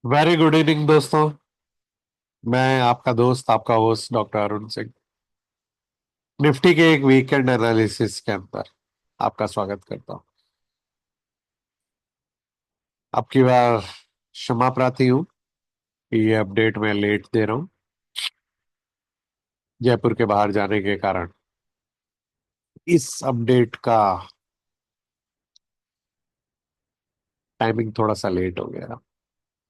Very good evening दोस्तों। मैं आपका दोस्त आपका host doctor Arun Singh Nifty के एक वीकेंड एनालिसिस के अंदर आपका स्वागत करता हूं। अब की बार क्षमा प्रार्थी हूँ कि ये अपडेट मैं लेट दे रहा हूँ जयपुर के बाहर जाने के कारण। इस अपडेट का टाइमिंग थोड़ा सा लेट हो गया।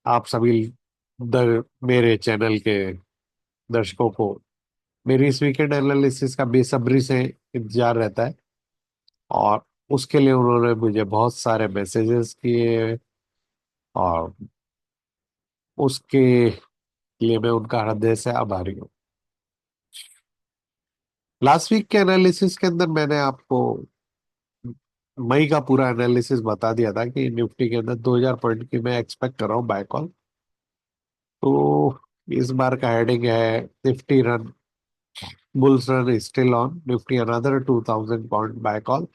आप सभी मेरे चैनल के दर्शकों को मेरी इस वीकेंड एनालिसिस का बेसब्री से इंतजार रहता है, और उसके लिए उन्होंने मुझे बहुत सारे मैसेजेस किए, और उसके लिए मैं उनका हृदय से आभारी हूँ। लास्ट वीक के एनालिसिस के अंदर मैंने आपको मई का पूरा एनालिसिस बता दिया था कि निफ्टी के अंदर 2000 पॉइंट की मैं एक्सपेक्ट कर रहा हूँ बाय कॉल। तो इस बार का हेडिंग है Nifty run, bulls run still on, Nifty another 2000 point by call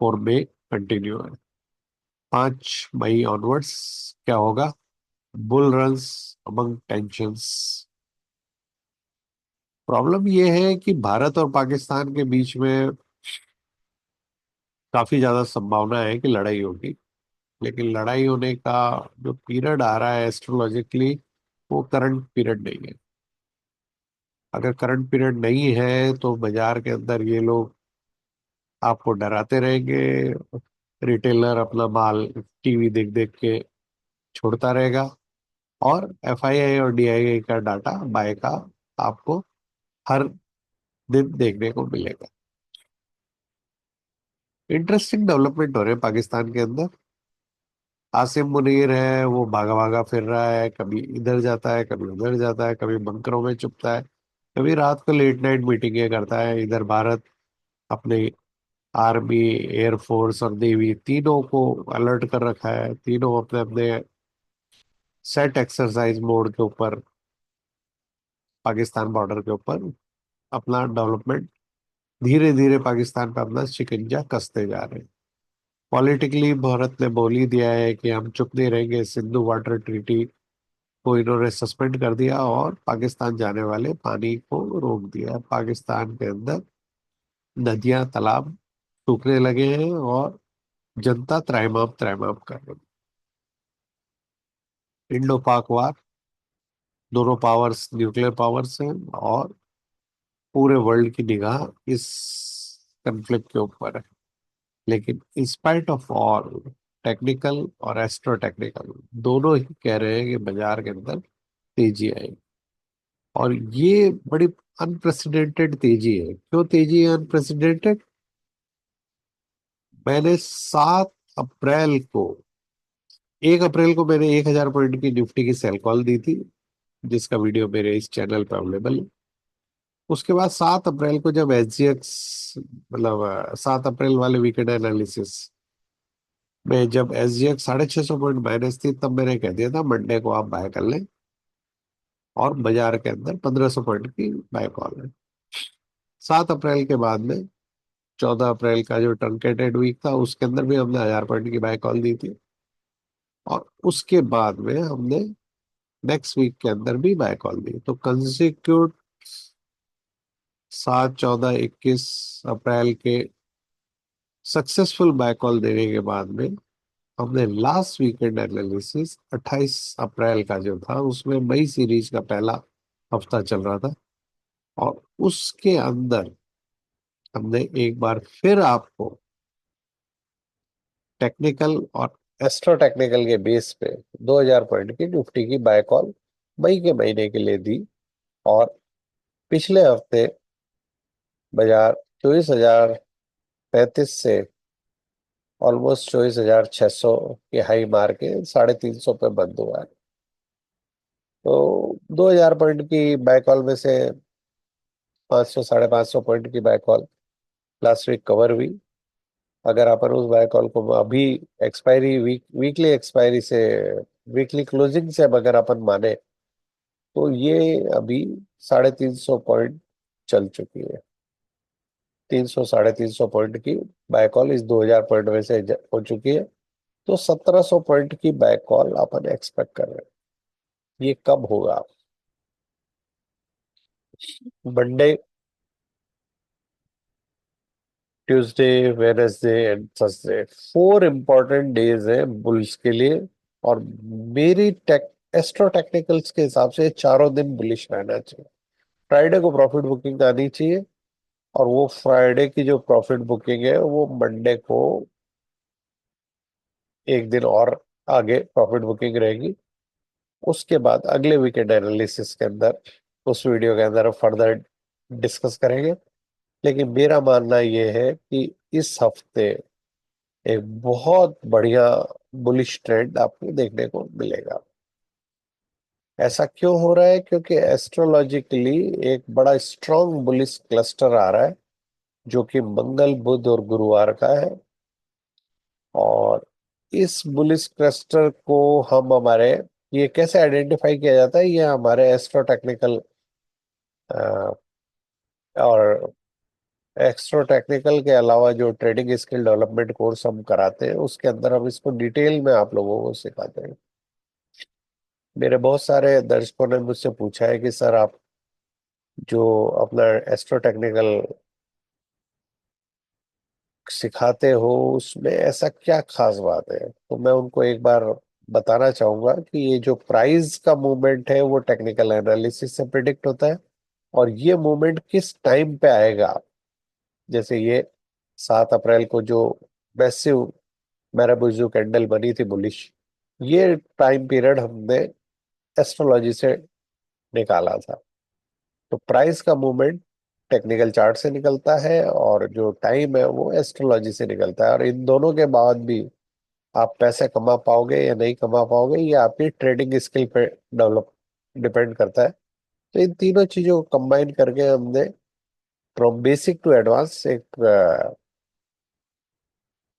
for may continue है। 5 मई ऑनवर्ड्स क्या होगा? Bull runs among tensions. Problem यह है कि भारत और पाकिस्तान के बीच में काफी ज्यादा संभावना है कि लड़ाई होगी, लेकिन लड़ाई होने का जो पीरियड आ रहा है एस्ट्रोलॉजिकली, वो करंट पीरियड नहीं है। अगर करंट पीरियड नहीं है तो बाजार के अंदर ये लोग आपको डराते रहेंगे। रिटेलर अपना माल टीवी देख देख के छोड़ता रहेगा, और एफआईआई और डीआईआई का डाटा बाय का आपको हर दिन देखने को मिलेगा। इंटरेस्टिंग डेवलपमेंट हो रहे हैं पाकिस्तान के अंदर। आसिम मुनीर है, वो भागा भागा फिर रहा है, कभी इधर जाता है कभी उधर जाता है, कभी बंकरों में छुपता है, कभी रात को लेट नाइट मीटिंगें करता है। इधर भारत अपने आर्मी, एयरफोर्स और नेवी तीनों को अलर्ट कर रखा है। तीनों अपने अपने सेट एक्सरसाइज मोड के ऊपर पाकिस्तान बॉर्डर के ऊपर अपना डेवलपमेंट धीरे धीरे पाकिस्तान पे अपना शिकंजा कसते जा रहे हैं। पॉलिटिकली भारत ने बोल ही दिया है कि हम चुप नहीं रहेंगे। सिंधु वाटर ट्रीटी को इन्होंने सस्पेंड कर दिया और पाकिस्तान जाने वाले पानी को रोक दिया। पाकिस्तान के अंदर नदियां तालाब सूखने लगे हैं और जनता त्रैमाम त्रैमाम कर रही है। इंडो पाक वार, दोनों पावर्स न्यूक्लियर पावर्स हैं, और पूरे वर्ल्ड की निगाह इस कन्फ्लिक्ट के ऊपर है। लेकिन इंस्पाइट ऑफ ऑल, टेक्निकल और एस्ट्रो टेक्निकल दोनों ही कह रहे हैं कि बाजार के अंदर तेजी आएगी। और ये बड़ी अनप्रेसिडेंटेड तेजी है। क्यों तेजी है अनप्रेसिडेंटेड? मैंने 7 अप्रैल को 1 अप्रैल को मैंने 1000 पॉइंट की निफ्टी की सेल कॉल दी थी, जिसका वीडियो मेरे इस चैनल पर अवेलेबल है। उसके बाद 7 अप्रैल को जब एसजीएक्स, मतलब 7 अप्रैल वाले वीकेंड एनालिसिस में जब एसजीएक्स 650 पॉइंट माइनस थी, तब मैंने कह दिया था मंडे को आप बाय कर लें, और बाजार के अंदर 1500 पॉइंट की बाय कॉल है। 7 अप्रैल के बाद में 14 अप्रैल का जो ट्रंकेटेड वीक था, उसके अंदर भी हमने 1000 पॉइंट की बाय कॉल दी थी, और उसके बाद में हमने नेक्स्ट वीक के अंदर भी बाय कॉल दी। तो कंसिक्यूट 7, 14, 21 अप्रैल के सक्सेसफुल बाय कॉल देने के बाद में हमने लास्ट वीकेंड एनालिसिस 28 अप्रैल का जो था, उसमें मई सीरीज का पहला हफ्ता चल रहा था, और उसके अंदर हमने एक बार फिर आपको टेक्निकल और एस्ट्रो टेक्निकल के बेस पे 2000 पॉइंट की निफ्टी की बाय कॉल मई के महीने के लिए दी। और पिछले हफ्ते बाजार 24,035 से ऑलमोस्ट 24,600 के हाई मार के 350 पे बंद हुआ है। तो 2000 पॉइंट की बाय कॉल में से 500 550 पॉइंट की buy call last week cover हुई। अगर अपन उस बाय कॉल को अभी एक्सपायरी वीकली एक्सपायरी से, वीकली क्लोजिंग से अगर अपन माने, तो ये अभी 350 पॉइंट चल चुकी है। 300 350 पॉइंट की बाय कॉल इस 2000 पॉइंट में से हो चुकी है। तो 1700 पॉइंट की बाय कॉल अपन एक्सपेक्ट कर रहे हैं। ये कब होगा? Monday, Tuesday, Wednesday and Thursday, 4 important days है बुल्स के लिए। और मेरी टेक एस्ट्रो टेक्निकल्स के हिसाब से चारों दिन बुलिश रहना चाहिए। फ्राइडे को प्रॉफिट बुकिंग आनी चाहिए, और वो फ्राइडे की जो प्रॉफिट बुकिंग है वो मंडे को एक दिन और आगे प्रॉफिट बुकिंग रहेगी। उसके बाद अगले वीकेंड एनालिसिस के अंदर, उस वीडियो के अंदर फर्दर डिस्कस करेंगे। लेकिन मेरा मानना यह है कि इस हफ्ते एक बहुत बढ़िया बुलिश ट्रेंड आपको देखने को मिलेगा। ऐसा क्यों हो रहा है? क्योंकि एस्ट्रोलॉजिकली एक बड़ा स्ट्रॉन्ग बुलिश क्लस्टर आ रहा है, जो कि मंगल, बुध और गुरुवार का है। और इस बुलिश क्लस्टर को हम हमारे, ये कैसे आइडेंटिफाई किया जाता है? ये हमारे एस्ट्रो टेक्निकल और एक्स्ट्रा टेक्निकल के अलावा जो ट्रेडिंग स्किल डेवलपमेंट कोर्स हम कराते हैं, उसके अंदर हम इसको डिटेल में आप लोगों को सिखाते हैं। मेरे बहुत सारे दर्शकों ने मुझसे पूछा है कि सर, आप जो अपना एस्ट्रो टेक्निकल सिखाते हो उसमें ऐसा क्या खास बात है? तो मैं उनको एक बार बताना चाहूंगा कि ये जो प्राइस का मूवमेंट है वो टेक्निकल एनालिसिस से प्रिडिक्ट होता है। और ये मूवमेंट किस टाइम पे आएगा, जैसे ये 7 अप्रैल को जो मैसिव मैराबुजू कैंडल बनी थी बुलिश, ये टाइम पीरियड हमने एस्ट्रोलॉजी से निकाला था। तो प्राइस का मूवमेंट टेक्निकल चार्ट से निकलता है, और जो टाइम है वो एस्ट्रोलॉजी से निकलता है। और इन दोनों के बाद भी आप पैसे कमा पाओगे या नहीं कमा पाओगे, ये आपकी ट्रेडिंग स्किल पे डेवलप डिपेंड करता है। तो इन तीनों चीजों को कंबाइन करके हमने फ्रॉम बेसिक टू एडवांस एक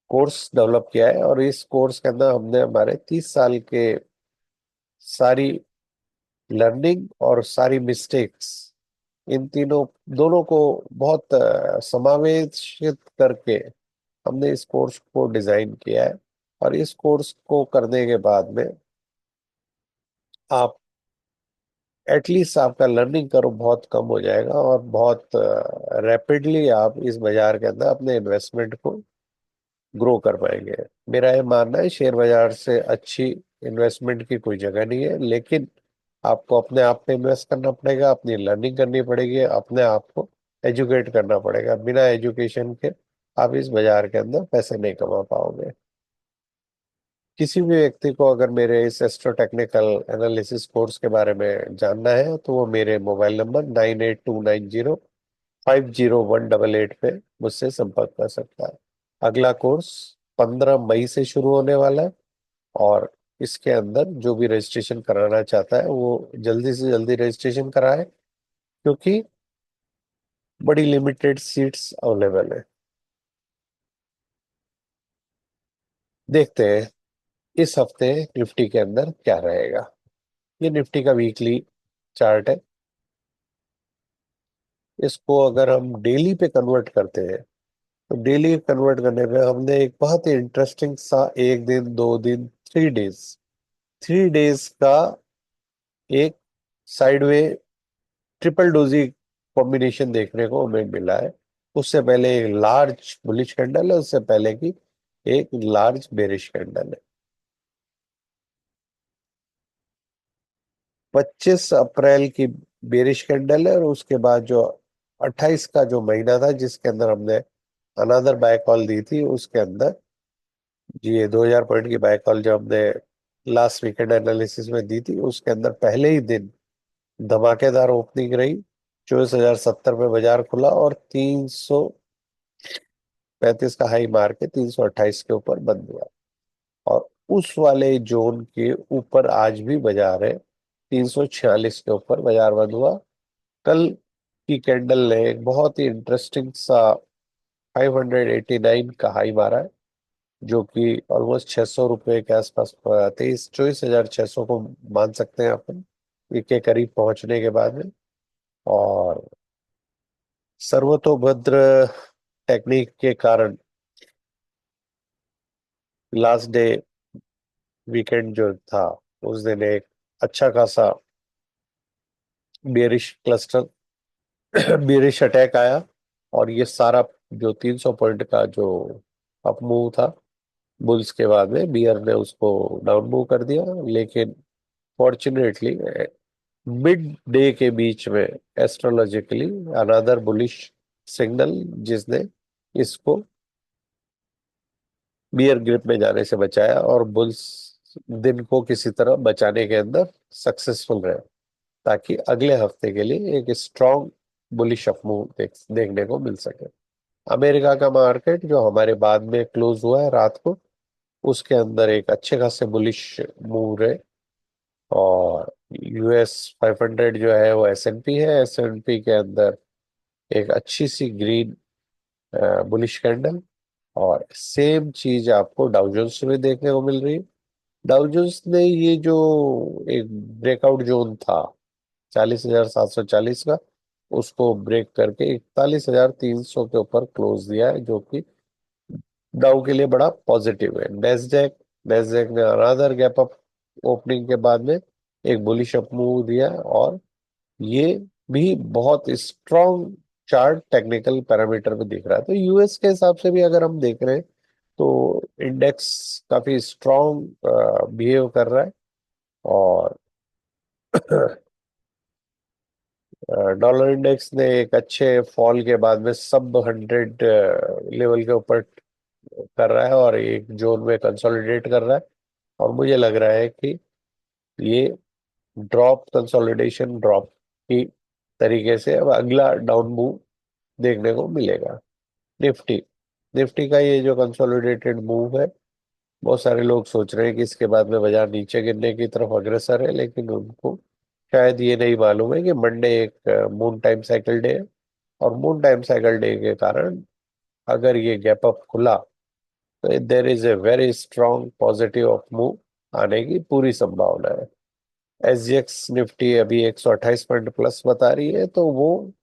कोर्स डेवलप किया है। और इस कोर्स के अंदर हमने हमारे 30 साल के सारी लर्निंग और सारी मिस्टेक्स, इन तीनों दोनों को बहुत समावेशित करके हमने इस कोर्स को डिजाइन किया है। और इस कोर्स को करने के बाद में आप एटलीस्ट आपका लर्निंग कर्व बहुत कम हो जाएगा, और बहुत रैपिडली आप इस बाजार के अंदर अपने इन्वेस्टमेंट को ग्रो कर पाएंगे। मेरा ये मानना है, शेयर बाजार से अच्छी इन्वेस्टमेंट की कोई जगह नहीं है। लेकिन आपको अपने आप पे इन्वेस्ट करना पड़ेगा, अपनी लर्निंग करनी पड़ेगी, अपने आप को एजुकेट करना पड़ेगा। बिना एजुकेशन के आप इस बाजार के अंदर पैसे नहीं कमा पाओगे। किसी भी व्यक्ति को अगर मेरे इस एस्ट्रो टेक्निकल एनालिसिस कोर्स के बारे में जानना है, तो वो मेरे मोबाइल नंबर 9829050188 पे मुझसे संपर्क कर सकता है। अगला कोर्स 15 मई से शुरू होने वाला है। और इसके अंदर जो भी रजिस्ट्रेशन कराना चाहता है वो जल्दी से जल्दी रजिस्ट्रेशन कराए, क्योंकि बड़ी लिमिटेड सीट्स अवेलेबल है। देखते हैं इस हफ्ते निफ्टी के अंदर क्या रहेगा। ये निफ्टी का वीकली चार्ट है। इसको अगर हम डेली पे कन्वर्ट करते हैं, तो डेली कन्वर्ट करने पे हमने एक बहुत ही इंटरेस्टिंग सा, 1 दिन, 2 दिन, 3 डेज, 3 डेज का एक साइडवे ट्रिपल डोजी कॉम्बिनेशन देखने को हमें मिला है। उससे पहले एक लार्ज बुलिश कैंडल है, उससे पहले की एक लार्ज बेरिश कैंडल है। 25 अप्रैल की बेरिश कैंडल है, और उसके बाद जो 28 का जो महीना था जिसके अंदर हमने अनदर बाय कॉल दी थी, उसके अंदर ये 2000 पॉइंट की बाय कॉल जो हमने लास्ट वीकेंड एनालिसिस में दी थी, उसके अंदर पहले ही दिन धमाकेदार ओपनिंग रही। 24,070 पे बाजार खुला, और 335 का हाई मार के 328 के ऊपर बंद हुआ। और उस वाले जोन के ऊपर आज भी बाजार है, 346 के ऊपर बाजार बंद हुआ। कल की कैंडल ने एक बहुत ही इंटरेस्टिंग सा 589 का हाई मारा है, जो कि ऑलमोस्ट 600 रुपये के आसपास, 24,000 को मान सकते हैं अपन, के करीब पहुंचने के बाद में। और सर्वतोभद्र टेक्निक के कारण लास्ट डे वीकेंड जो था, उस दिन एक अच्छा खासा बेरिश क्लस्टर बेरिश अटैक आया, और ये सारा जो 300 पॉइंट का जो अप मूव था बुल्स के बाद में, बियर ने उसको डाउन मूव कर दिया। लेकिन फॉर्चुनेटली मिड डे के बीच में एस्ट्रोलॉजिकली अनदर बुलिश सिग्नल, जिसने इसको बियर ग्रिप में जाने से बचाया, और बुल्स दिन को किसी तरह बचाने के अंदर सक्सेसफुल रहे, ताकि अगले हफ्ते के लिए एक स्ट्रॉन्ग बुलिश अप मूव देखने को मिल सके। अमेरिका का मार्केट जो हमारे बाद में क्लोज हुआ है रात को, उसके अंदर एक अच्छे खासे बुलिश मूव रहे। और यूएस 500 जो है वो एसएनपी है, एसएनपी के अंदर एक अच्छी सी ग्रीन बुलिश कैंडल। और सेम चीज आपको डाउजोन्स में देखने को मिल रही है। डाउजोन्स ने ये जो एक ब्रेकआउट जोन था 40,740 का, उसको ब्रेक करके 41,300 के ऊपर क्लोज दिया है, जो कि डाउ के लिए बड़ा पॉजिटिव है। नेस्डैक नेस्डैक ने अनदर गैप अप ओपनिंग के बाद में एक बुलिश अप मूव दिया, और ये भी बहुत स्ट्रॉन्ग चार्ट टेक्निकल पैरामीटर पे दिख रहा है। तो यूएस के हिसाब से भी अगर हम देख रहे हैं तो इंडेक्स काफी स्ट्रॉन्ग बिहेव कर रहा है। और डॉलर इंडेक्स ने एक अच्छे फॉल के बाद में सब 100 लेवल के ऊपर कर रहा है, और एक जोन में कंसोलिडेट कर रहा है। और मुझे लग रहा है कि ये ड्रॉप कंसोलिडेशन ड्रॉप की तरीके से अब अगला डाउन मूव देखने को मिलेगा। निफ्टी निफ्टी का ये जो कंसोलिडेटेड मूव है, बहुत सारे लोग सोच रहे हैं कि इसके बाद में बाजार नीचे गिरने की तरफ अग्रसर है, लेकिन उनको शायद ये नहीं मालूम है कि मंडे एक मून टाइम साइकिल डे है। और मून टाइम साइकिल डे के कारण अगर ये गैप अप खुला तो there is a very strong positive of move आने की पूरी संभावना है। एसजीएक्स निफ्टी अभी 128 पॉइंट प्लस बता रही है, तो वो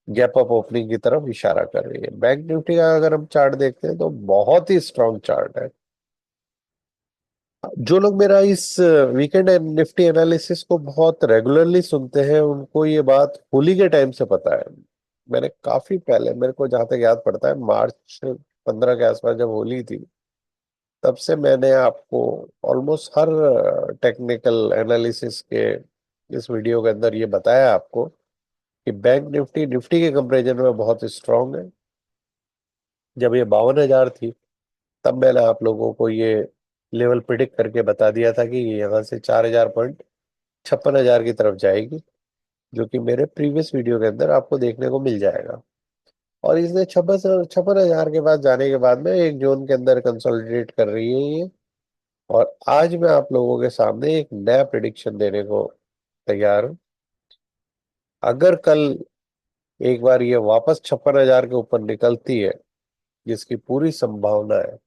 गैप अप ओपनिंग की तरफ इशारा कर रही है। बैंक निफ्टी का अगर हम चार्ट देखते हैं तो बहुत ही स्ट्रॉन्ग चार्ट है। जो लोग मेरा इस वीकेंड निफ्टी एनालिसिस को बहुत रेगुलरली सुनते हैं, उनको ये बात होली के टाइम से पता है। मैंने काफी पहले, मेरे को जहां तक याद पड़ता है, मार्च 15 के आसपास जब होली थी, तब से मैंने आपको ऑलमोस्ट हर टेक्निकल एनालिसिस के इस वीडियो के अंदर ये बताया आपको कि बैंक निफ्टी निफ्टी के कंपैरिजन में बहुत स्ट्रांग है। जब ये 52,000 थी, तब मैंने आप लोगों को ये लेवल प्रिडिक्ट करके बता दिया था कि ये यहाँ से 4,000 पॉइंट 56,000 की तरफ जाएगी, जो कि मेरे प्रीवियस वीडियो के अंदर आपको देखने को मिल जाएगा। और इसने 56,000 के बाद जाने के बाद में एक जोन के अंदर कंसोलिडेट कर रही है ये। और आज मैं आप लोगों के सामने एक नया प्रिडिक्शन देने को तैयार हूं। अगर कल एक बार ये वापस 56,000 के ऊपर निकलती है, जिसकी पूरी संभावना है,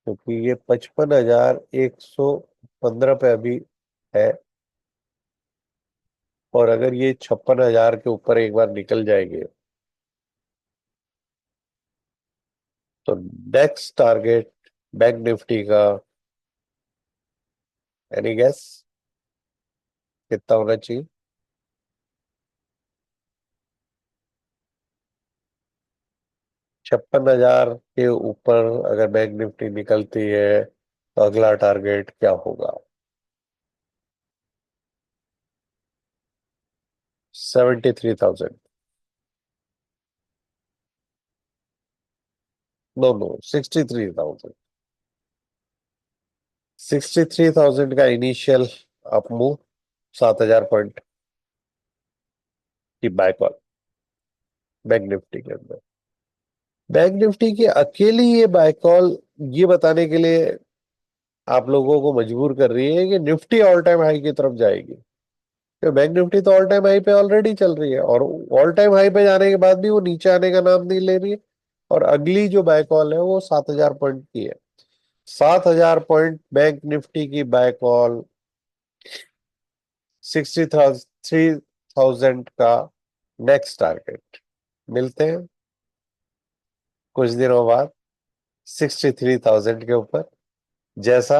क्योंकि ये 55,115 पे अभी है, और अगर ये 56,000 के ऊपर एक बार निकल जाएंगे, तो नेक्स्ट टारगेट बैंक निफ्टी का एनी गैस कितना होना चाहिए? 56,000 के ऊपर अगर बैंक निफ्टी निकलती है, तो अगला टारगेट क्या होगा? 73,000। No no, 63,000। 63,000 का इनिशियल अप मूव, 7,000 पॉइंट की बाय कॉल बैंक निफ्टी के अंदर। बैंक निफ्टी की अकेली ये बाय कॉल ये बताने के लिए आप लोगों को मजबूर कर रही है कि निफ्टी ऑल टाइम हाई की तरफ जाएगी। तो बैंक निफ्टी तो ऑल टाइम हाई पे ऑलरेडी चल रही है, और ऑल टाइम हाई पे जाने के बाद भी वो नीचे आने का नाम नहीं ले रही है। और अगली जो बाय कॉल है वो 7,000 पॉइंट की है। 7,000 पॉइंट बैंक निफ्टी की बाय कॉल, 63,000 का नेक्स्ट टारगेट। मिलते हैं कुछ दिनों बाद 63,000 के ऊपर, जैसा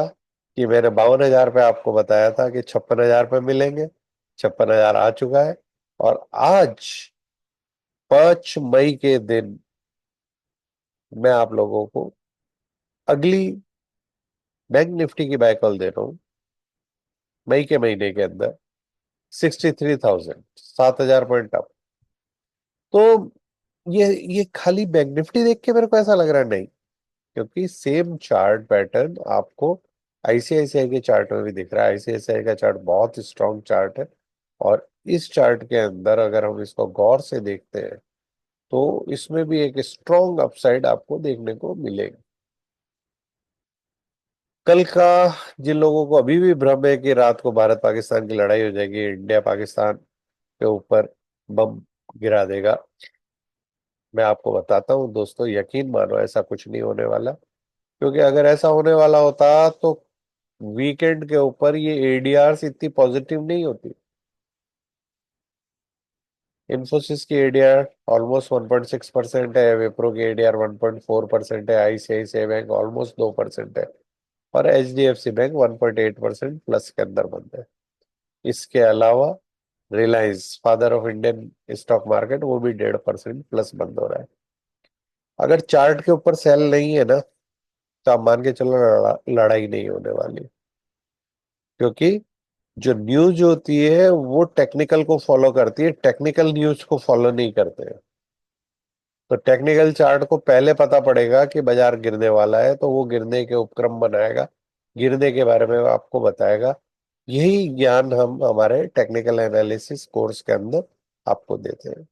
कि मैंने 52,000 पे आपको बताया था कि 56,000 पे मिलेंगे। 56,000 आ चुका है। और आज 5 मई के दिन मैं आप लोगों को अगली बैंक निफ्टी की बाय कॉल दे रहा हूँ। मई के महीने के अंदर 63,000, 7,000 पॉइंट अप। तो ये खाली बैंक निफ्टी देख के मेरे को ऐसा लग रहा है, नहीं। क्योंकि सेम चार्ट पैटर्न आपको आईसीआईसीआई के चार्ट में भी दिख रहा है। आईसीआईसीआई का चार्ट बहुत स्ट्रॉन्ग चार्ट है। और इस चार्ट के अंदर अगर हम इसको गौर से देखते हैं तो इसमें भी एक स्ट्रॉन्ग अपसाइड आपको देखने को मिलेगी। कल का जिन लोगों को अभी भी भ्रम है कि रात को भारत पाकिस्तान की लड़ाई हो जाएगी, इंडिया पाकिस्तान के ऊपर बम गिरा देगा, मैं आपको बताता हूँ दोस्तों, यकीन मानो ऐसा कुछ नहीं होने वाला। क्योंकि अगर ऐसा होने वाला होता तो वीकेंड के ऊपर ये एडीआर इतनी पॉजिटिव नहीं होती। इन्फोसिस की एडीआर ऑलमोस्ट 1.6% है, विप्रो की एडीआर 1.4% है, आईसीआईसीआई बैंक ऑलमोस्ट 2% है, और एचडीएफसी बैंक 1.8% प्लस के अंदर बंद है। इसके अलावा Reliance, father of Indian stock market, वो भी 1.5% प्लस बंद हो रहा है। अगर चार्ट के ऊपर सेल नहीं है ना, तो आप मान के चलो लड़ाई नहीं होने वाली। क्योंकि जो न्यूज होती है वो टेक्निकल को फॉलो करती है, टेक्निकल न्यूज को फॉलो नहीं करते हैं। तो टेक्निकल चार्ट को पहले पता पड़ेगा कि बाजार गिरने वाला है, तो वो गिरने के उपक्रम बनाएगा, गिरने के बारे में वो आपको बताएगा। यही ज्ञान हम हमारे टेक्निकल एनालिसिस कोर्स के अंदर आपको देते हैं।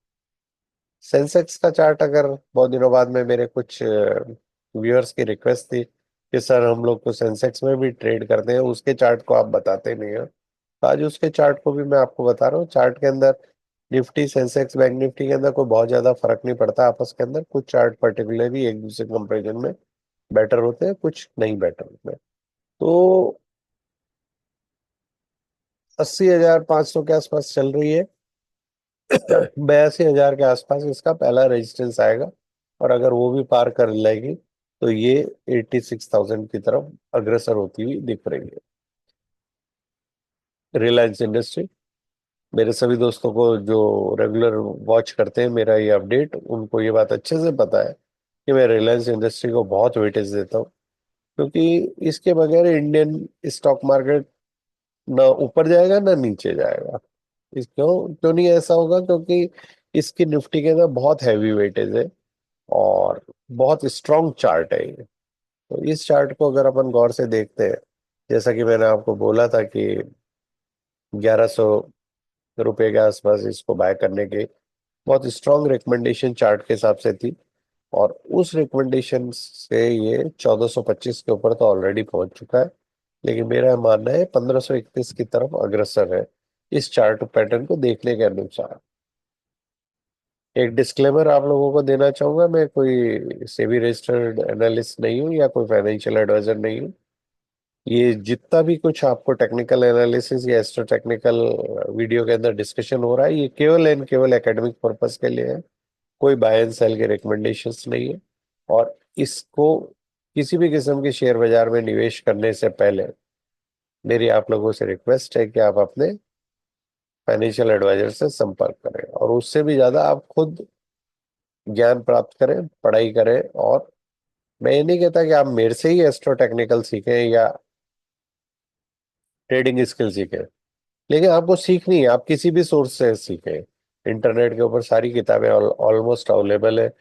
सेंसेक्स का चार्ट, अगर बहुत दिनों बाद में मेरे कुछ व्यूअर्स की रिक्वेस्ट थी कि सर हम लोग तो सेंसेक्स में भी ट्रेड करते हैं, उसके चार्ट को आप बताते नहीं हो, तो आज उसके चार्ट को भी मैं आपको बता रहा हूँ। चार्ट के अंदर निफ्टी, सेंसेक्स, बैंक निफ्टी के अंदर कोई बहुत ज्यादा फर्क नहीं पड़ता आपस के अंदर। कुछ चार्ट पर्टिकुलरली एक दूसरे कंपेरिजन में बेटर होते हैं, कुछ नहीं बेटर होते हैं। तो 80,500 के आसपास चल रही है। 82,000 के आसपास इसका पहला रेजिस्टेंस आएगा। और अगर वो भी पार कर लेगी तो ये 86,000 की तरफ अग्रसर होती हुई दिख रही है। रिलायंस इंडस्ट्री, मेरे सभी दोस्तों को जो रेगुलर वॉच करते हैं मेरा ये अपडेट, उनको ये बात अच्छे से पता है कि मैं रिलायंस इंडस्ट्री को बहुत वेटेज देता हूँ। क्योंकि इसके बगैर इंडियन स्टॉक मार्केट ना ऊपर जाएगा ना नीचे जाएगा। इस क्यों क्यों नहीं ऐसा होगा? क्योंकि इसकी निफ्टी के अंदर बहुत हैवी वेटेज है और बहुत स्ट्रॉन्ग चार्ट है ये। तो इस चार्ट को अगर अपन गौर से देखते हैं, जैसा कि मैंने आपको बोला था कि 1100 रुपये के आसपास इसको बाय करने के बहुत स्ट्रॉन्ग रिकमेंडेशन चार्ट के हिसाब से थी। और उस रिकमेंडेशन से ये 1425 के ऊपर तो ऑलरेडी पहुंच चुका है। लेकिन मेरा मानना है 1531 की तरफ अग्रसर है इस चार्ट पैटर्न को देखने के अनुसार। एक डिस्क्लेमर आप लोगों को देना चाहूंगा, मैं कोई सेबी रजिस्टर्ड एनालिस्ट नहीं हूँ या कोई फाइनेंशियल एडवाइजर नहीं हूँ। ये जितना भी कुछ आपको टेक्निकल एनालिसिस या एस्ट्रो टेक्निकल वीडियो के अंदर डिस्कशन हो रहा है, ये केवल एंड केवल एकेडमिक पर्पस के लिए है। कोई बाय एंड सेल के रिकमेंडेशंस नहीं है। और इसको किसी भी किस्म के शेयर बाजार में निवेश करने से पहले मेरी आप लोगों से रिक्वेस्ट है कि आप अपने फाइनेंशियल एडवाइजर से संपर्क करें, और उससे भी ज्यादा आप खुद ज्ञान प्राप्त करें, पढ़ाई करें। और मैं ये नहीं कहता कि आप मेरे से ही एस्ट्रो टेक्निकल सीखें या ट्रेडिंग स्किल सीखें, लेकिन आपको सीखनी है, आप किसी भी सोर्स से सीखें। इंटरनेट के ऊपर सारी किताबें ऑलमोस्ट अवेलेबल है।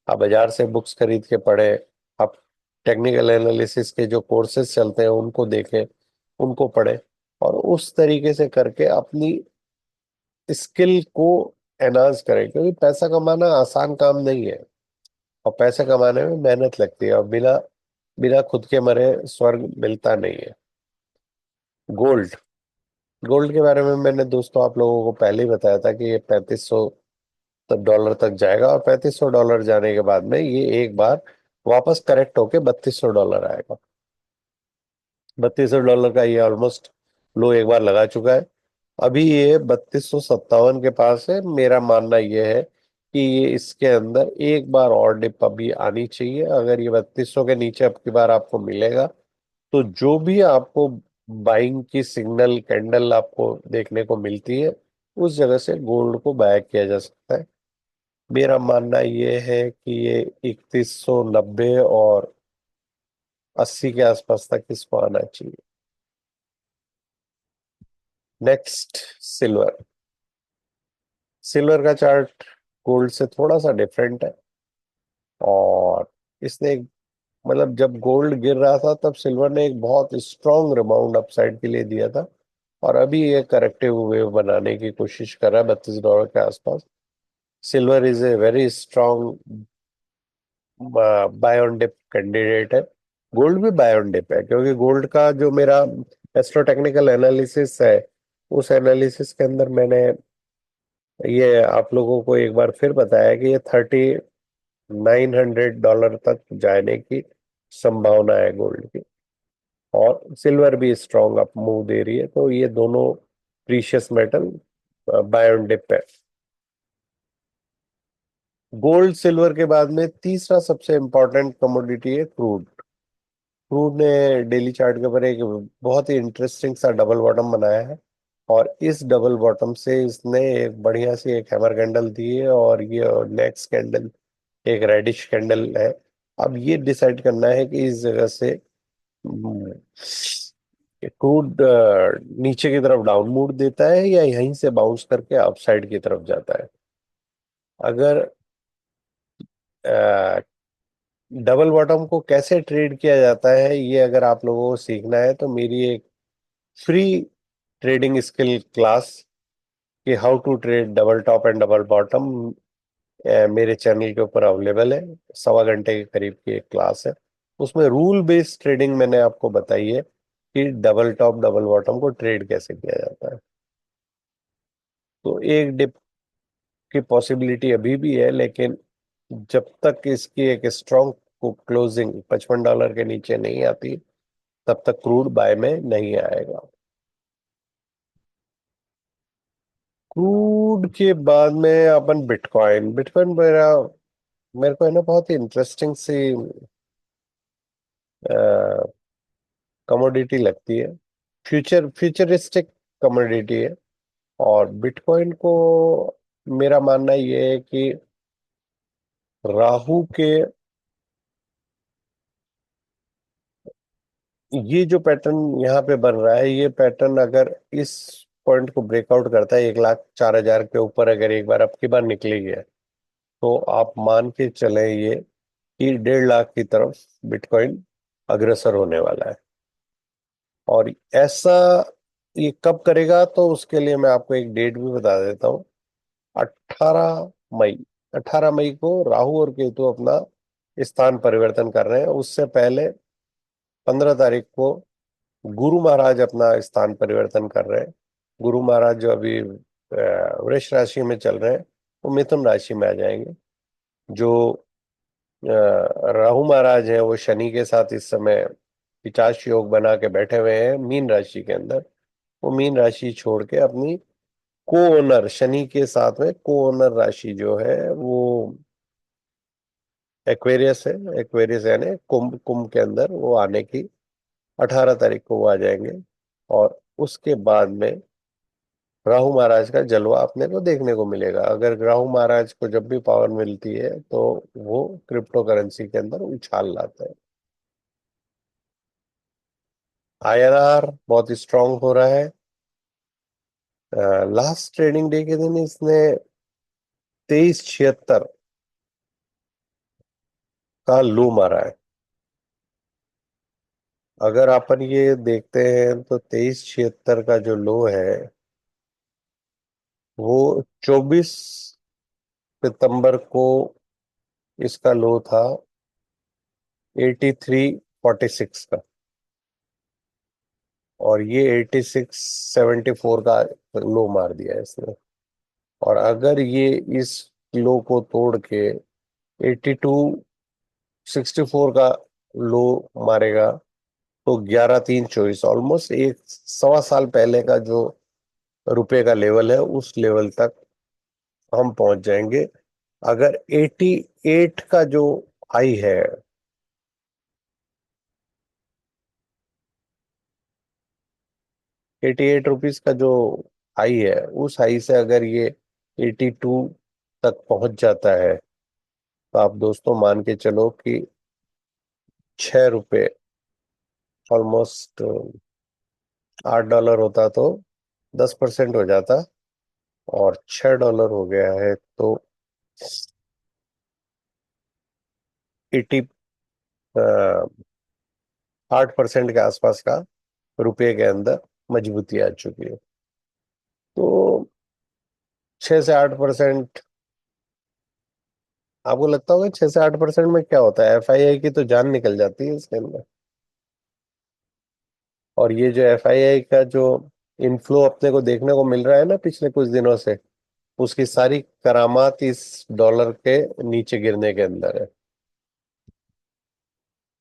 आप बाजार से बुक्स खरीद के पढ़ें। आप टेक्निकल एनालिसिस के जो कोर्सेज चलते हैं उनको देखें, उनको पढ़ें। और उस तरीके से करके अपनी स्किल को एनहांस करें। क्योंकि पैसा कमाना आसान काम नहीं है, और पैसे कमाने में मेहनत लगती है, और बिना बिना खुद के मरे स्वर्ग मिलता नहीं है। गोल्ड, गोल्ड के बारे में मैंने दोस्तों आप लोगों को पहले ही बताया था कि ये 3500 डॉलर तक जाएगा, और 3500 डॉलर जाने के बाद में ये एक बार वापस करेक्ट होके 3200 डॉलर आएगा। 3200 डॉलर का ये ऑलमोस्ट लो एक बार लगा चुका है। अभी ये 3257 के पास है। मेरा मानना ये है कि ये इसके अंदर एक बार और डिप अभी आनी चाहिए। अगर ये 3200 के नीचे अब की बार आपको मिलेगा तो जो भी आपको बाइंग की सिग्नल कैंडल आपको देखने को मिलती है, उस जगह से गोल्ड को बाय किया जा सकता है। मेरा मानना ये है कि ये 3190 और 80 के आसपास तक इसको आना चाहिए। Next, silver. सिल्वर का चार्ट गोल्ड से थोड़ा सा डिफरेंट है। और इसने मतलब जब गोल्ड गिर रहा था तब सिल्वर ने एक बहुत स्ट्रॉन्ग रिबाउंड अपसाइड के लिए दिया था। और अभी ये करेक्टिव वेव बनाने की कोशिश कर रहा है $32 के आसपास। Silver is a very strong buy on dip candidate है। गोल्ड भी बाय ऑन डिप है, क्योंकि गोल्ड का जो मेरा एस्ट्रोटेक्निकल एनालिसिस है, उस एनालिसिस के अंदर मैंने ये आप लोगों को एक बार फिर बताया कि ये $3900 तक जाने की संभावना है गोल्ड की। और सिल्वर भी स्ट्रॉन्ग अप मूव दे रही है, तो ये दोनों precious metal buy on dip है। गोल्ड सिल्वर के बाद में तीसरा सबसे इंपॉर्टेंट कमोडिटी है क्रूड। क्रूड ने डेली चार्ट के ऊपर एक बहुत ही इंटरेस्टिंग सा डबल बॉटम बनाया है। और इस डबल बॉटम से इसने एक बढ़िया सी एक हैमर कैंडल दी है, और ये नेक्स्ट कैंडल एक रेडिश कैंडल है। अब ये डिसाइड करना है कि इस जगह से क्रूड नीचे की तरफ डाउन मूव देता है या यहीं से बाउंस करके अपसाइड की तरफ जाता है। अगर डबल बॉटम को कैसे ट्रेड किया जाता है, ये अगर आप लोगों को सीखना है, तो मेरी एक फ्री ट्रेडिंग स्किल क्लास कि how to trade double top and double bottom मेरे चैनल के ऊपर अवेलेबल है। 1.25 घंटे के करीब की एक क्लास है। उसमें रूल बेस्ड ट्रेडिंग मैंने आपको बताई है कि डबल टॉप डबल बॉटम को ट्रेड कैसे किया जाता है। तो एक डिप की पॉसिबिलिटी अभी भी है, लेकिन जब तक इसकी एक स्ट्रॉन्ग क्लोजिंग $55 के नीचे नहीं आती, तब तक क्रूड बाय में नहीं आएगा। क्रूड के बाद में अपन बिटकॉइन। बिटकॉइन मेरा मेरे को है ना बहुत ही इंटरेस्टिंग सी कमोडिटी लगती है। फ्यूचरिस्टिक कमोडिटी है। और बिटकॉइन को मेरा मानना ये है कि राहु के ये जो पैटर्न यहाँ पे बन रहा है, ये पैटर्न अगर इस पॉइंट को ब्रेकआउट करता है, 1,04,000 के ऊपर अगर एक बार अब की बार निकली है, तो आप मान के चले ये कि 1.5 लाख की तरफ बिटकॉइन अग्रसर होने वाला है। और ऐसा ये कब करेगा, तो उसके लिए मैं आपको एक डेट भी बता देता हूँ। 18 मई। 18 मई को राहु और केतु अपना स्थान परिवर्तन कर रहे हैं। उससे पहले 15 तारीख को गुरु महाराज अपना स्थान परिवर्तन कर रहे हैं। गुरु महाराज जो अभी वृष राशि में चल रहे हैं, वो मिथुन राशि में आ जाएंगे। जो राहु महाराज है, वो शनि के साथ इस समय पिचाश योग बना के बैठे हुए हैं मीन राशि के अंदर। वो मीन राशि छोड़ के अपनी को ओनर शनि के साथ में को ओनर राशि जो है वो एक्वेरियस है। एक्वेरियस यानी कुंभ। कुंभ के अंदर वो आने की 18 तारीख को वो आ जाएंगे। और उसके बाद में राहु महाराज का जलवा अपने को देखने को मिलेगा। अगर राहु महाराज को जब भी पावर मिलती है, तो वो क्रिप्टो करेंसी के अंदर उछाल लाते हैं। आईएनआर बहुत स्ट्रांग हो रहा है। लास्ट ट्रेडिंग डे के दिन इसने 2376 का लो मारा है। अगर अपन ये देखते हैं तो 2376 का जो लो है, वो 24 सितंबर को इसका लो था 8346 का। और ये 8674 का लो मार दिया है इसने। और अगर ये इस लो को तोड़ के 8264 का लो मारेगा, तो 11,324 ऑलमोस्ट एक 1.25 साल पहले का जो रुपए का लेवल है, उस लेवल तक हम पहुंच जाएंगे। अगर 88 का जो हाई है, ₹88 का जो हाई है, उस हाई से अगर ये 82 तक पहुंच जाता है, तो आप दोस्तों मान के चलो कि ₹6, ऑलमोस्ट $8 होता तो 10% हो जाता, और $6 हो गया है तो 80, 8% के आसपास का रुपये के अंदर मजबूती आ चुकी है। तो 6 से 8%, आपको लगता होगा 6 से 8% में क्या होता है? एफआईआई की तो जान निकल जाती है इसके अंदर। और ये जो एफआईआई का जो इनफ्लो अपने को देखने को मिल रहा है ना पिछले कुछ दिनों से, उसकी सारी करामात इस डॉलर के नीचे गिरने के अंदर है।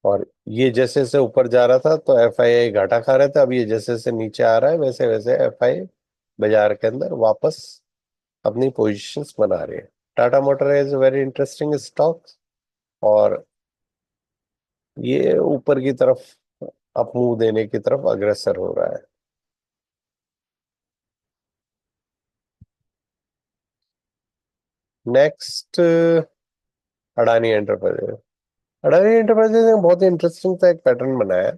और ये जैसे जैसे ऊपर जा रहा था तो एफआईआई घाटा खा रहे थे, अब ये जैसे जैसे नीचे आ रहा है वैसे वैसे एफआई बाजार के अंदर वापस अपनी पोजीशंस बना रही है। Tata motor is very interesting stock, और ये ऊपर की तरफ अप मूव देने की तरफ अग्रसर हो रहा है। Next, Adani enterprises. Adani enterprises ने बहुत ही इंटरेस्टिंग सा एक पैटर्न बनाया है।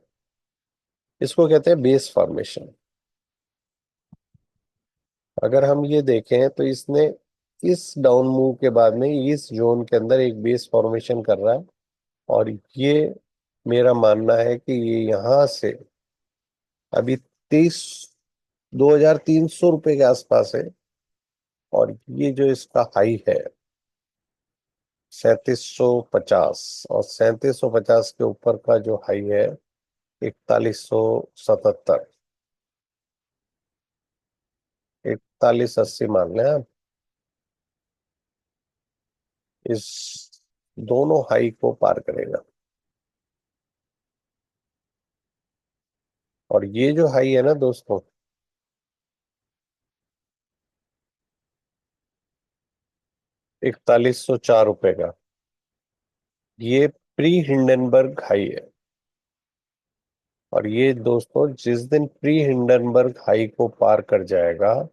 इसको कहते हैं बेस फॉर्मेशन। अगर हम ये देखें तो इसने इस डाउन मूव के बाद में इस जोन के अंदर एक बेस फॉर्मेशन कर रहा है, और ये मेरा मानना है कि ये यहाँ से अभी 2300 ₹2,300 के आसपास है। और ये जो इसका हाई है 3750, और 3750 के ऊपर का जो हाई है 4177, 4180 मान लें आप। इस दोनों हाई को पार करेगा। और ये जो हाई है ना दोस्तों, ₹4104 का, ये प्री हिंडनबर्ग हाई है। और ये दोस्तों जिस दिन प्री हिंडनबर्ग हाई को पार कर जाएगा,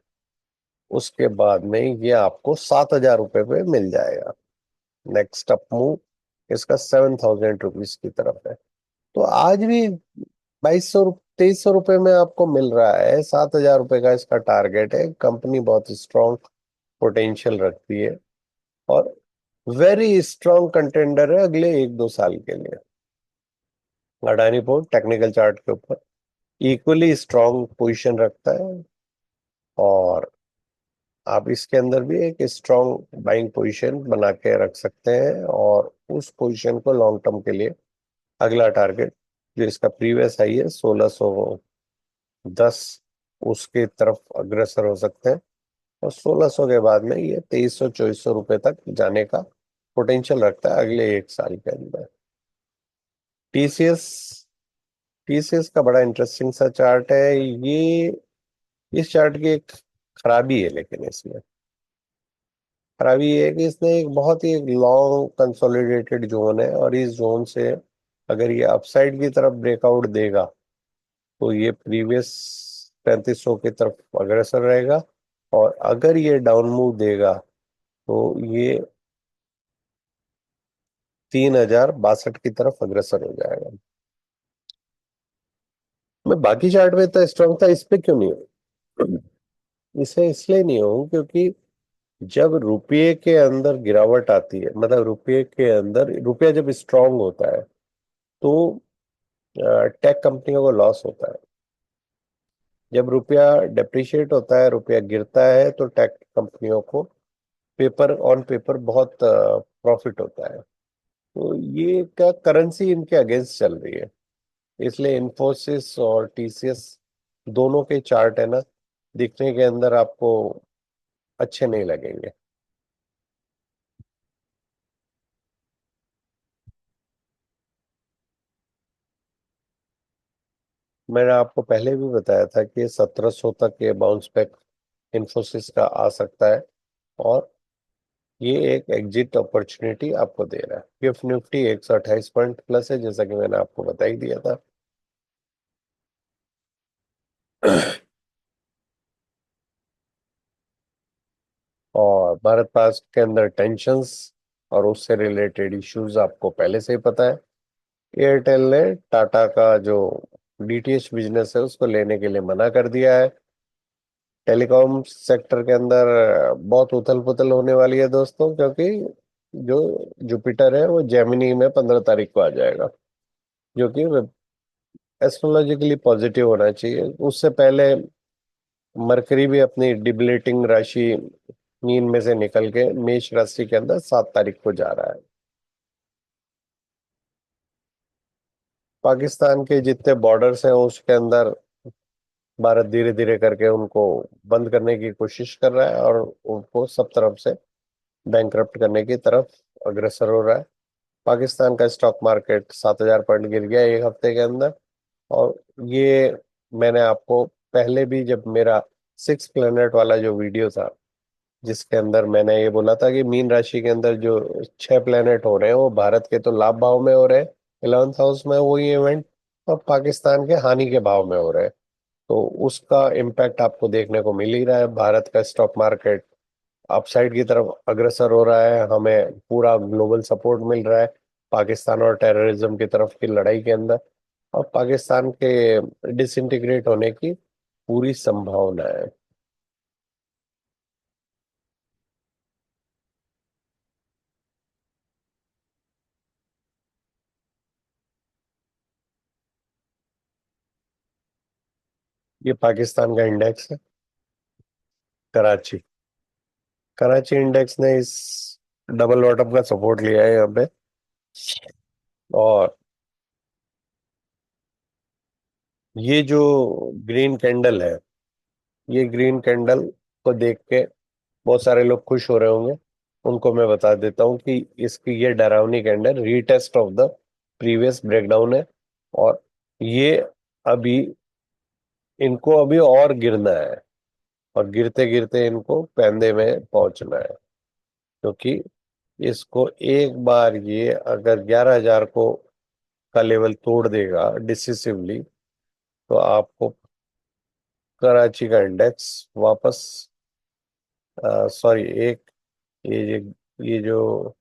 उसके बाद में ये आपको ₹7,000 पे मिल जाएगा। नेक्स्ट अप मूव इसका ₹7,000 की तरफ है। तो आज भी 2200 ₹2,300 में आपको मिल रहा है। ₹7,000 का इसका टारगेट है। कंपनी बहुत स्ट्रॉन्ग पोटेंशियल रखती है, और वेरी स्ट्रॉन्ग कंटेंडर है अगले 1-2 साल के लिए। अडानी पोर्ट टेक्निकल चार्ट के ऊपर इक्वली स्ट्रॉन्ग पोजीशन रखता है, और आप इसके अंदर भी एक स्ट्रॉन्ग बाइंग पोजीशन बना के रख सकते हैं, और उस पोजीशन को लॉन्ग टर्म के लिए अगला टारगेट जो इसका प्रीवियस हाई है 1610, उसके तरफ अग्रसर हो सकते हैं। और 1600 के बाद में ये 2300-2400 तक जाने का पोटेंशियल रखता है अगले 1 साल के अंदर। टीसीएस, टीसीएस का बड़ा इंटरेस्टिंग सा चार्ट है ये। इस चार्ट की एक खराबी है, लेकिन इसमें खराबी ये है कि इसने एक बहुत ही लॉन्ग कंसोलिडेटेड जोन है, और इस जोन से अगर ये अपसाइड की तरफ ब्रेकआउट देगा तो ये प्रीवियस 3500 की तरफ अग्रसर रहेगा। और अगर ये डाउन मूव देगा तो ये 3062 की तरफ अग्रसर हो जाएगा। मैं बाकी चार्ट में इतना स्ट्रांग था, इस पे क्यों नहीं हूँ? इसे इसलिए नहीं हूँ क्योंकि जब रुपये के अंदर गिरावट आती है, मतलब रुपये के अंदर, रुपया जब स्ट्रांग होता है तो टेक कंपनियों को लॉस होता है। जब रुपया डेप्रिशिएट होता है, रुपया गिरता है, तो टेक कंपनियों को पेपर ऑन पेपर बहुत प्रॉफिट होता है। तो ये क्या करेंसी इनके अगेंस्ट चल रही है, इसलिए इन्फोसिस और टीसीएस दोनों के चार्ट है ना, दिखने के अंदर आपको अच्छे नहीं लगेंगे। मैंने आपको पहले भी बताया था कि 1700 तक ये बाउंस बैक इन्फोसिस का आ सकता है, और ये एक एग्जिट अपॉर्चुनिटी आपको दे रहा है। गिफ्ट निफ्टी 128 पॉइंट प्लस है, जैसा कि मैंने आपको बता ही दिया था। भारत पास के अंदर टेंशन्स और उससे रिलेटेड इश्यूज आपको पहले से ही पता है। एयरटेल ने टाटा का जो डीटीएच बिजनेस है उसको लेने के लिए मना कर दिया है। टेलीकॉम सेक्टर के अंदर बहुत उथल पुथल होने वाली है दोस्तों, क्योंकि जो जुपिटर है वो जेमिनी में 15 तारीख को आ जाएगा, जो कि एस्ट्रोलॉजिकली पॉजिटिव होना चाहिए। उससे पहले मरकरी भी अपनी डिबिलिटिंग राशि मीन में से निकल के मेष राशि के अंदर 7 तारीख को जा रहा है। पाकिस्तान के जितने बॉर्डर्स हैं उसके अंदर भारत धीरे धीरे करके उनको बंद करने की कोशिश कर रहा है और उनको सब तरफ से बैंकरप्ट करने की तरफ अग्रसर हो रहा है। पाकिस्तान का स्टॉक मार्केट 7,000 पॉइंट गिर गया एक हफ्ते के अंदर। और ये मैंने आपको पहले भी, जब मेरा 6 प्लेनेट वाला जो वीडियो था जिसके अंदर मैंने ये बोला था कि मीन राशि के अंदर जो 6 प्लेनेट हो रहे हैं वो भारत के तो लाभ भाव में हो रहे हैं, 11th हाउस में वही इवेंट, और पाकिस्तान के हानि के भाव में हो रहे हैं। तो उसका इम्पैक्ट आपको देखने को मिल ही रहा है। भारत का स्टॉक मार्केट अपसाइड की तरफ अग्रसर हो रहा है, हमें पूरा ग्लोबल सपोर्ट मिल रहा है पाकिस्तान और टेररिज्म की तरफ की लड़ाई के अंदर, और पाकिस्तान के डिसइंटीग्रेट होने की पूरी संभावना है। ये पाकिस्तान का इंडेक्स है, कराची। कराची इंडेक्स ने इस डबल बॉटम का सपोर्ट लिया है यहाँ पे। और ये जो ग्रीन कैंडल है, ये ग्रीन कैंडल को देख के बहुत सारे लोग खुश हो रहे होंगे। उनको मैं बता देता हूँ कि इसकी ये डरावनी candle retest of the previous breakdown है। और ये अभी, इनको अभी और गिरना है, और गिरते गिरते इनको पैंदे में पहुंचना है। क्योंकि इसको एक बार ये अगर 11,000 को का लेवल तोड़ देगा डिसिसिवली, तो आपको कराची का इंडेक्स वापस, सॉरी, एक, ये जो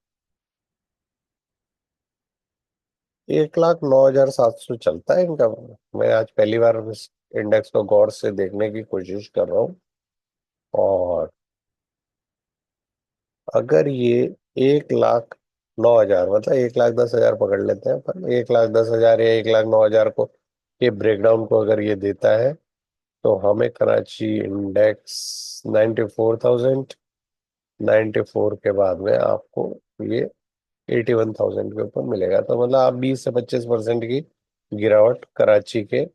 1,09,700 चलता है इनका। मैं आज पहली बार इस इंडेक्स को गौर से देखने की कोशिश कर रहा हूँ। और अगर ये 1,09,000, मतलब 1,10,000 पकड़ लेते हैं, पर 1,10,000 या 1,09,000 को, ये ब्रेकडाउन को अगर ये देता है, तो हमें कराची इंडेक्स 94,000, 94 के बाद में आपको ये 81,000 के ऊपर मिलेगा। तो मतलब आप 20 से 25% की गिरावट कराची के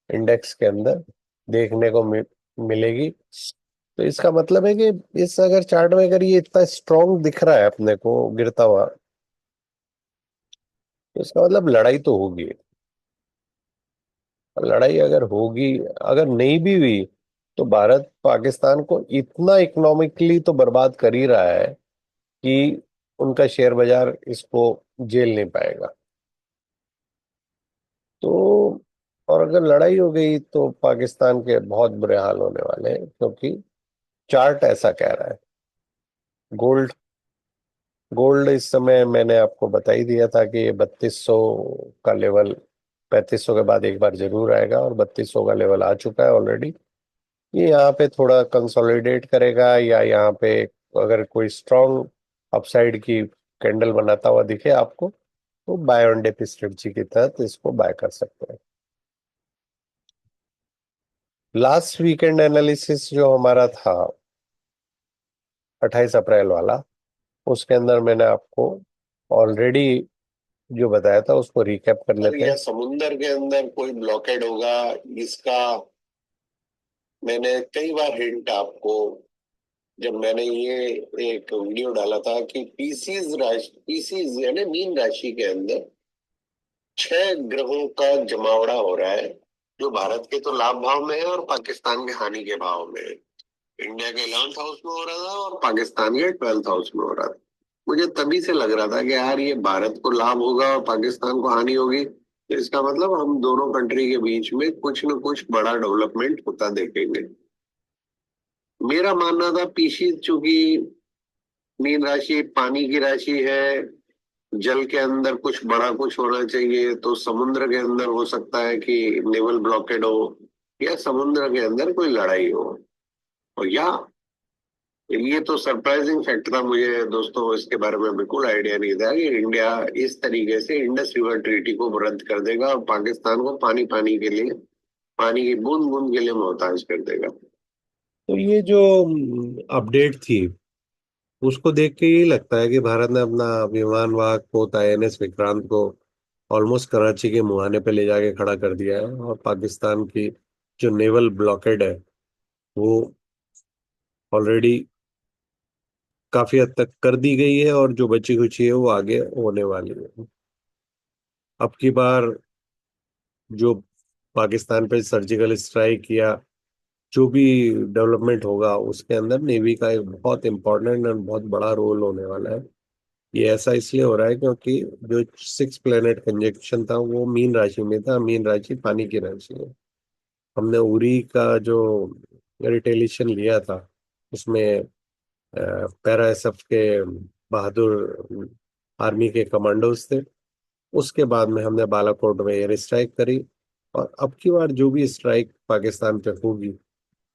इंडेक्स के अंदर देखने को मिलेगी। तो इसका मतलब है कि इस अगर चार्ट में अगर ये इतना स्ट्रांग दिख रहा है अपने को गिरता हुआ, तो इसका मतलब लड़ाई तो होगी। लड़ाई अगर होगी, अगर नहीं भी हुई, तो भारत पाकिस्तान को इतना इकोनॉमिकली तो बर्बाद कर ही रहा है कि उनका शेयर बाजार इसको झेल नहीं पाएगा। तो और अगर लड़ाई हो गई तो पाकिस्तान के बहुत बुरे हाल होने वाले हैं, क्योंकि चार्ट ऐसा कह रहा है। गोल्ड गोल्ड इस समय मैंने आपको बता ही दिया था कि ये 3200 का लेवल, 3500 के बाद एक बार जरूर आएगा, और 3200 का लेवल आ चुका है ऑलरेडी। ये यहाँ पे थोड़ा कंसोलिडेट करेगा, या यहाँ पे अगर कोई स्ट्रांग अपसाइड की कैंडल बनाता हुआ दिखे आपको, तो बाय ऑन डिप स्ट्रेटजी के तहत इसको बाय कर सकते हैं। लास्ट वीकेंड एनालिसिस जो हमारा था 28 अप्रैल वाला, उसके अंदर मैंने आपको ऑलरेडी जो बताया था उसको रिकैप कर लेते हैं। समुंदर के अंदर कोई ब्लॉकेड होगा, इसका मैंने कई बार हिंट आपको, जब मैंने ये एक वीडियो डाला था कि पीसीज यानी मीन राशि के अंदर 6 ग्रहों का जमावड़ा हो रहा है, जो भारत के तो लाभ भाव में है और पाकिस्तान के हानि के भाव में है। इंडिया के 11th हाउस में हो रहा था और पाकिस्तान के 12th हाउस में हो रहा था। मुझे तभी से लग रहा था कि यार ये भारत को लाभ होगा और पाकिस्तान को हानि होगी, तो इसका मतलब हम दोनों कंट्री के बीच में कुछ न कुछ बड़ा डेवलपमेंट होता देखेंगे। मेरा मानना था पीसी, चूंकि मीन राशि पानी की राशि है। जल के अंदर कुछ बड़ा कुछ होना चाहिए, तो समुद्र के अंदर हो सकता है कि नेवल ब्लॉकेड हो, या समुद्र के अंदर कोई लड़ाई हो। और या ये तो सरप्राइजिंग फैक्ट था मुझे दोस्तों, इसके बारे में बिल्कुल आइडिया नहीं था कि इंडिया इस तरीके से इंडस रिवर ट्रीटी को रद्द कर देगा और पाकिस्तान को पानी पानी के लिए, पानी की बूंद बूंद के लिए मोहताज कर देगा। तो ये जो अपडेट थी, उसको देख के ये लगता है कि भारत ने अपना विमान वाहक पोत आईएनएस विक्रांत को ऑलमोस्ट कराची के मुहाने पे ले जाके खड़ा कर दिया है, और पाकिस्तान की जो नेवल ब्लॉकेड है वो ऑलरेडी काफी हद तक कर दी गई है, और जो बची खुची है वो आगे होने वाली है। अब की बार जो पाकिस्तान पे सर्जिकल स्ट्राइक या जो भी डेवलपमेंट होगा, उसके अंदर नेवी का एक बहुत इंपॉर्टेंट और बहुत बड़ा रोल होने वाला है। ये ऐसा इसलिए हो रहा है क्योंकि जो 6 प्लेनेट कंजक्शन था वो मीन राशि में था। मीन राशि पानी की राशि है। हमने उरी का जो रिटेलिएशन लिया था, उसमें पैरा एसएफ के बहादुर आर्मी के कमांडोज थे। उसके बाद में हमने बालाकोट में एयर स्ट्राइक करी, और अब की बार जो भी स्ट्राइक पाकिस्तान पे होगी,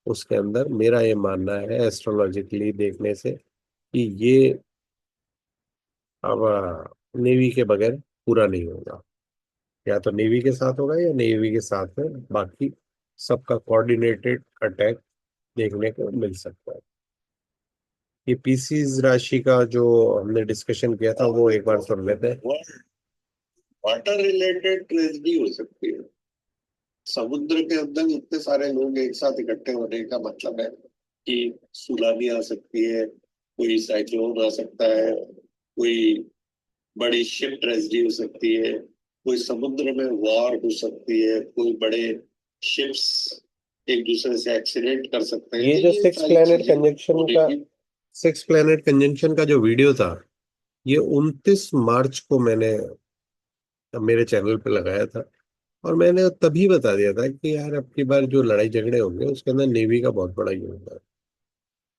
उसके अंदर मेरा ये मानना है एस्ट्रोलॉजिकली देखने से कि ये अब नेवी के बगैर पूरा नहीं होगा। या तो नेवी के साथ होगा या नेवी के साथ में बाकी सबका कोऑर्डिनेटेड अटैक देखने को मिल सकता है। ये पीसीज राशि का जो हमने डिस्कशन किया था वो एक बार सुन लेते हैं। वाटर रिलेटेड ट्रेजेडी हो सकती है। समुद्र के अंदर इतने सारे लोग एक साथ इकट्ठे होने का मतलब है कि सुनामी आ सकती है, कोई साइक्लोन आ सकता है, कोई बड़ी शिप ट्रेजेडी हो सकती है, कोई समुद्र में वॉर हो सकती है, कोई बड़े शिप्स एक दूसरे से एक्सीडेंट कर सकते हैं। ये जो सिक्स प्लैनेट कंजंक्शन का सिक्स प्लैनेट कंजंक्शन का जो वीडियो था, ये 29 मार्च को मैंने मेरे चैनल पे लगाया था। और मैंने तभी बता दिया था कि यार अब की बार जो लड़ाई झगड़े होंगे उसके अंदर नेवी का बहुत बड़ा योगदान है।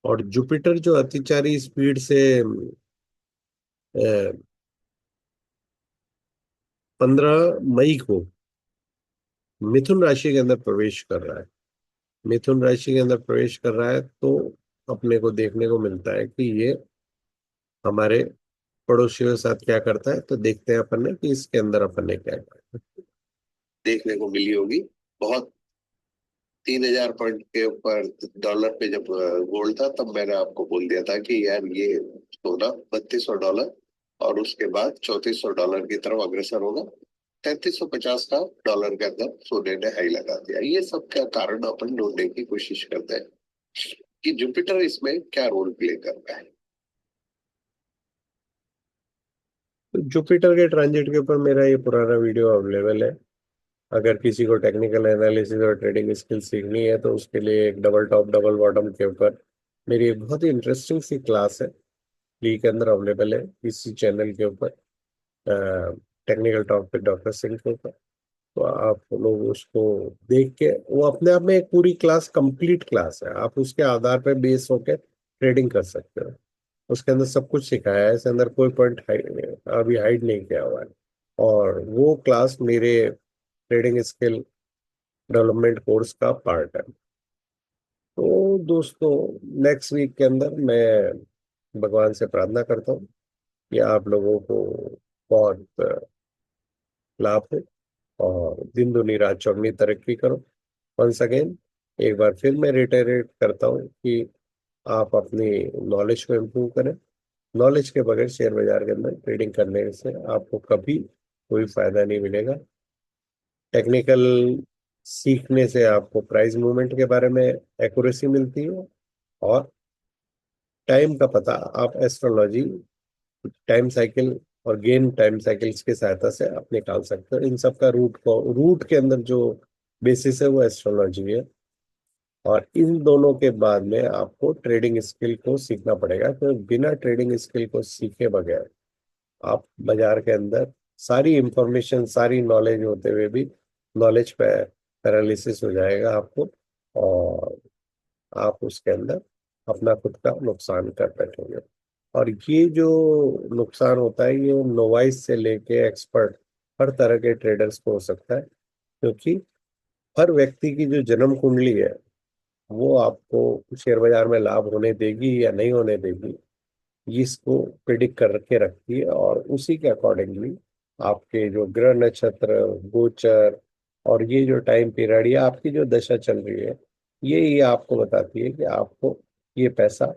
और जुपिटर जो अतिचारी स्पीड से 15 मई को मिथुन राशि के अंदर प्रवेश कर रहा है। मिथुन राशि के अंदर प्रवेश कर रहा है, तो अपने को देखने को मिलता है कि ये हमारे पड़ोसियों के साथ क्या करता है। तो देखते हैं अपन ने कि इसके अंदर अपन ने क्या देखने को मिली होगी। बहुत 3,000 पॉइंट के ऊपर डॉलर पे जब गोल्ड था, तब मैंने आपको बोल दिया था कि यार ये सोना $3,200 और उसके बाद $3,400 की तरफ अग्रसर होगा। 3,350 का डॉलर के अंदर सोने ने हाई लगा दिया। ये सब क्या कारण अपन ढूंढने की कोशिश करते हैं कि जुपिटर इसमें क्या रोल प्ले कर रहा है। तो जुपिटर के ट्रांजिट के ऊपर मेरा ये पुराना वीडियो अवेलेबल है। अगर किसी को टेक्निकल एनालिसिस और ट्रेडिंग स्किल सीखनी है तो उसके लिए एक डबल टॉप डबल बॉटम के ऊपर मेरी एक बहुत ही इंटरेस्टिंग सी क्लास है, फ्री के अंदर अवेलेबल है इसी चैनल के ऊपर, technical talk with doctor Singh के ऊपर। तो आप लोग उसको देख के, वो अपने आप में एक पूरी क्लास, कंप्लीट क्लास है। आप उसके आधार पर बेस होकर ट्रेडिंग कर सकते हो। उसके अंदर सब कुछ सिखाया है, इसके अंदर कोई पॉइंट अभी हाइड नहीं किया हुआ है। और वो क्लास मेरे ट्रेडिंग स्किल डेवलपमेंट कोर्स का पार्ट है। तो दोस्तों, नेक्स्ट वीक के अंदर मैं भगवान से प्रार्थना करता हूँ कि आप लोगों को बहुत लाभ हो, और दिन दुनी रात चौगनी तरक्की करो। वंस अगेन एक बार फिर मैं रिटेरेट करता हूँ कि आप अपनी नॉलेज को इम्प्रूव करें। नॉलेज के बगैर शेयर बाजार के अंदर ट्रेडिंग करने से आपको कभी कोई फायदा नहीं मिलेगा। टेक्निकल सीखने से आपको प्राइस मूवमेंट के बारे में एक्यूरेसी मिलती है, और टाइम का पता आप एस्ट्रोलॉजी, टाइम साइकिल और गेन टाइम साइकिल्स की सहायता से आप निकाल सकते हो। इन सब का रूट के अंदर जो बेसिस है वो एस्ट्रोलॉजी है। और इन दोनों के बाद में आपको ट्रेडिंग स्किल को सीखना पड़ेगा, तो बिना ट्रेडिंग स्किल को सीखे बगैर आप बाजार के अंदर सारी इंफॉर्मेशन, सारी नॉलेज होते हुए भी नॉलेज पैरालिसिस हो जाएगा आपको, और आप उसके अंदर अपना खुद का नुकसान कर बैठेंगे। और ये जो नुकसान होता है ये नोवाइस से लेके एक्सपर्ट हर तरह के ट्रेडर्स को हो सकता है, क्योंकि हर व्यक्ति की जो जन्म कुंडली है वो आपको शेयर बाजार में लाभ होने देगी या नहीं होने देगी, इसको प्रिडिक्ट करके रखती है। और उसी के अकॉर्डिंगली आपके जो ग्रह नक्षत्र, गोचर और ये जो टाइम पीरियड या आपकी जो दशा चल रही है, ये आपको बताती है कि आपको ये पैसा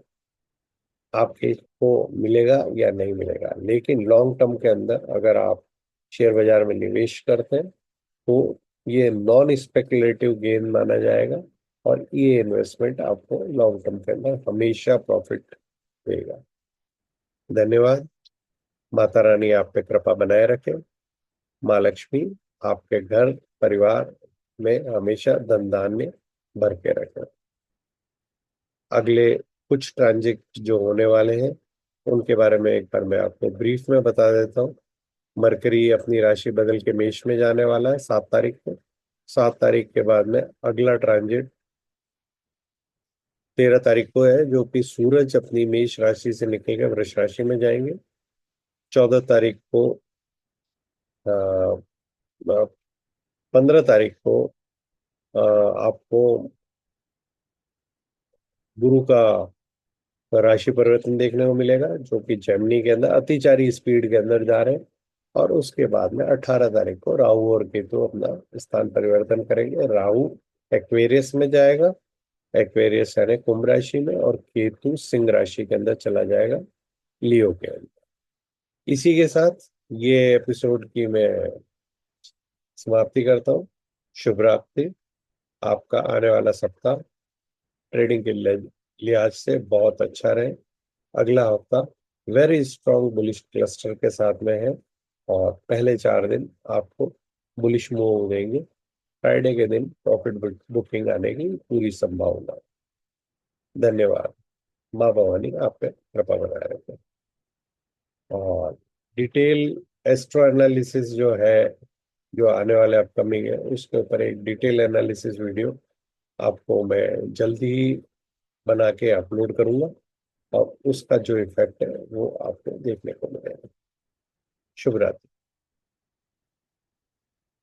आपके को मिलेगा या नहीं मिलेगा। लेकिन लॉन्ग टर्म के अंदर अगर आप शेयर बाजार में निवेश करते हैं तो ये नॉन स्पेकुलेटिव गेन माना जाएगा, और ये इन्वेस्टमेंट आपको लॉन्ग टर्म के अंदर हमेशा प्रॉफिट देगा। धन्यवाद। माता रानी आप पे कृपा बनाए रखे। माँ लक्ष्मी आपके घर परिवार में हमेशा धन धान्य भर के रखे। अगले कुछ ट्रांजिट जो होने वाले हैं उनके बारे में एक बार मैं आपको ब्रीफ में बता देता हूँ। मरकरी अपनी राशि बदल के मेष में जाने वाला है 7 तारीख को। 7 तारीख के बाद में अगला ट्रांजिट 13 तारीख को है, जो कि सूरज अपनी मेष राशि से निकल के वृष राशि में जाएंगे। 14 तारीख को 15 तारीख को आपको गुरु का राशि परिवर्तन देखने को मिलेगा, जो कि जेमिनी के अंदर अतिचारी स्पीड के अंदर जा रहे हैं। और उसके बाद में 18 तारीख को राहु और केतु अपना स्थान परिवर्तन करेंगे। राहु एक्वेरियस में जाएगा, एक्वेरियस यानी कुंभ राशि में, और केतु सिंह राशि के अंदर चला जाएगा, लियो के अंदर। इसी के साथ ये एपिसोड की मैं समाप्ति करता हूँ। शुभ रात्रि। आपका आने वाला सप्ताह ट्रेडिंग के लिहाज से बहुत अच्छा रहे। अगला हफ्ता वेरी स्ट्रॉन्ग बुलिश क्लस्टर के साथ में है, और पहले 4 दिन आपको बुलिश मूव देंगे। फ्राइडे के दिन प्रॉफिट बुकिंग आने की पूरी संभावना है। धन्यवाद। माँ भवानी आप पे कृपा बनाए रखें। और डिटेल एस्ट्रो एनालिसिस जो है, जो आने वाले अपकमिंग है, उसके ऊपर एक डिटेल एनालिसिस वीडियो आपको मैं जल्दी ही बना के अपलोड करूंगा, और उसका जो इफेक्ट है वो आपको देखने को मिलेगा। शुभ रात्रि।